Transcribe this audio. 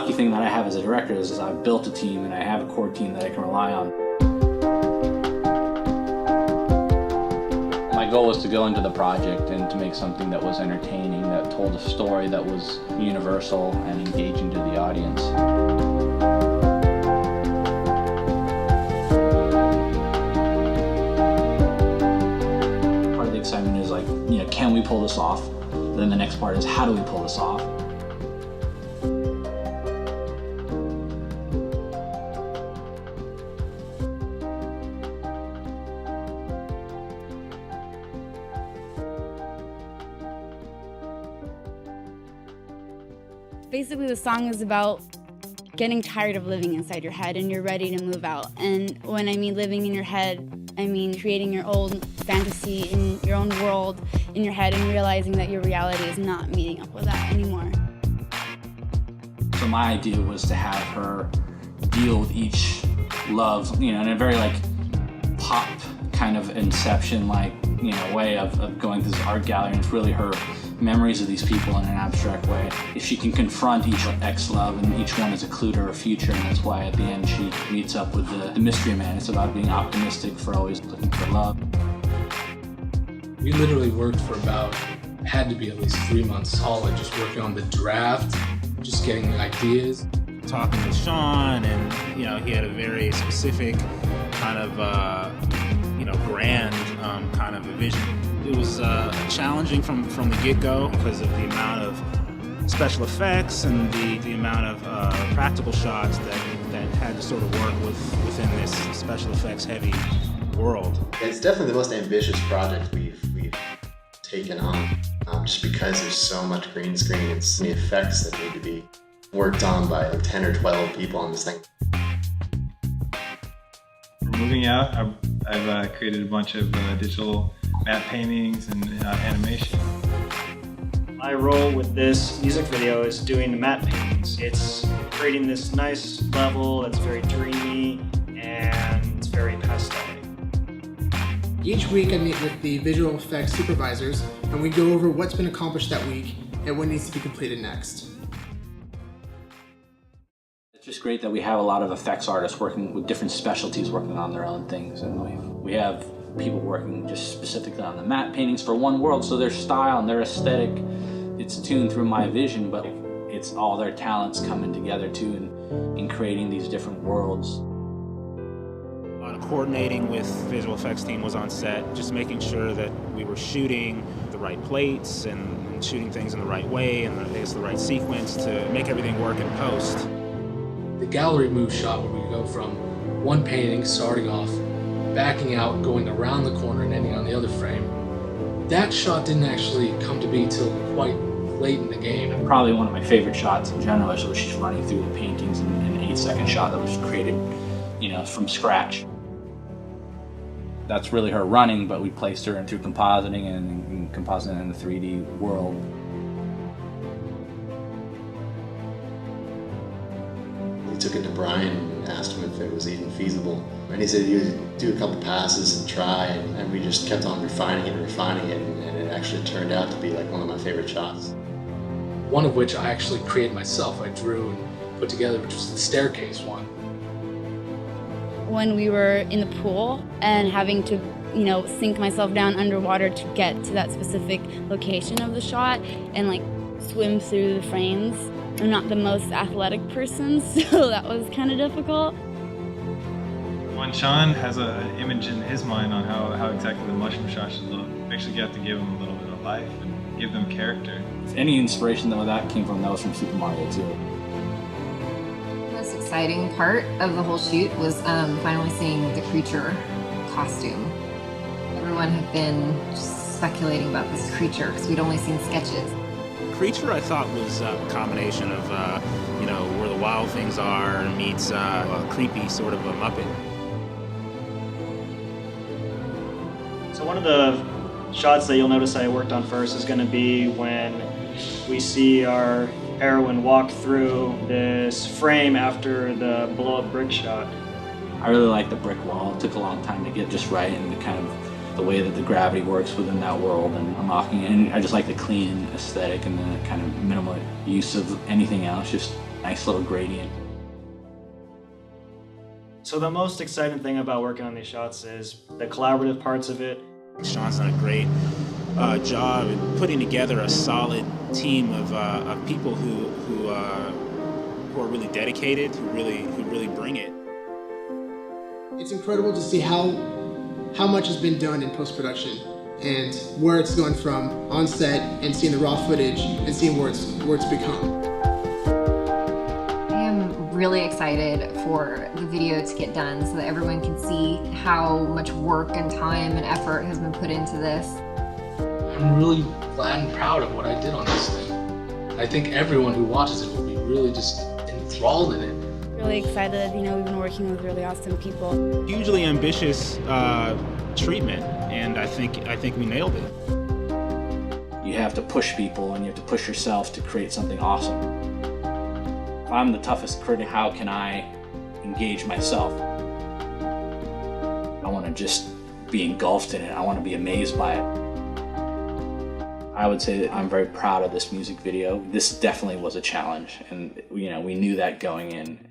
lucky thing that I have as a director is I've built a team and I have a core team that I can rely on. My goal was to go into the project and to make something that was entertaining, that told a story that was universal and engaging to the audience. Part of the excitement is like, can we pull this off? Then the next part is, how do we pull this off? Basically, the song is about getting tired of living inside your head and you're ready to move out. And when I mean living in your head, I mean creating your own fantasy in your own world in your head and realizing that your reality is not meeting up with that anymore. So my idea was to have her deal with each love, in a very like pop kind of Inception like, way of going through this art gallery, and it's really her memories of these people in an abstract way. If she can confront each ex-love, and each one is a clue to her future, and that's why at the end she meets up with the mystery man. It's about being optimistic for always looking for love. We literally worked for had to be at least 3 months solid, just working on the draft, just getting ideas. Talking with Sean, and he had a very specific kind of grand kind of a vision. It was challenging from the get-go because of the amount of special effects and the amount of practical shots that had to sort of work within this special effects heavy world. It's definitely the most ambitious project we've taken on, just because there's so much green screen and so many effects that need to be worked on by like 10 or 12 people on this thing. For moving out, I've created a bunch of digital matte paintings and animation. My role with this music video is doing the matte paintings. It's creating this nice level that's very dreamy and it's very pastel-y. Each week I meet with the visual effects supervisors and we go over what's been accomplished that week and what needs to be completed next. It's just great that we have a lot of effects artists working with different specialties, working on their own things, and we have people working just specifically on the matte paintings for one world, so their style and their aesthetic, it's tuned through my vision, but it's all their talents coming together too in creating these different worlds. Coordinating with the visual effects team was on set, just making sure that we were shooting the right plates and shooting things in the right way and the right sequence to make everything work in post. The gallery move shot where we go from one painting starting off, backing out, going around the corner and ending on the other frame. That shot didn't actually come to be till quite late in the game. Probably one of my favorite shots in general is where she's running through the paintings in an 8-second shot that was created, from scratch. That's really her running, but we placed her in through compositing and compositing in the 3D world. We took it to Brian and asked him if it was even feasible. And he said he would do a couple passes and try, and we just kept on refining it, and it actually turned out to be like one of my favorite shots. One of which I actually created myself. I drew and put together, which was the staircase one. When we were in the pool and having to, sink myself down underwater to get to that specific location of the shot and like swim through the frames. I'm not the most athletic person, so that was kind of difficult. When Sean has an image in his mind on how exactly the mushroom shot should look, actually you have to give him a little bit of life and give them character. Any inspiration that came from, that was from Super Mario too. The most exciting part of the whole shoot was finally seeing the creature costume. Everyone had been just speculating about this creature because we'd only seen sketches. Creature I thought was a combination of, where the wild things are meets a creepy sort of a Muppet. So one of the shots that you'll notice I worked on first is going to be when we see our heroine walk through this frame after the blow-up brick shot. I really like the brick wall. It took a long time to get just right, and the kind of the way that the gravity works within that world and unlocking it. And I just like the clean aesthetic and the kind of minimal use of anything else, just nice little gradient. So the most exciting thing about working on these shots is the collaborative parts of it. Sean's done a great job in putting together a solid team of people who are really dedicated, who really bring it. It's incredible to see how much has been done in post-production and where it's gone from on set and seeing the raw footage and seeing where it's become. I am really excited for the video to get done so that everyone can see how much work and time and effort has been put into this. I'm really glad and proud of what I did on this thing. I think everyone who watches it will be really just enthralled in it. Really excited, we've been working with really awesome people. Hugely ambitious treatment, and I think we nailed it. You have to push people and you have to push yourself to create something awesome. If I'm the toughest critic, how can I engage myself? I want to just be engulfed in it. I want to be amazed by it. I would say that I'm very proud of this music video. This definitely was a challenge, and we knew that going in.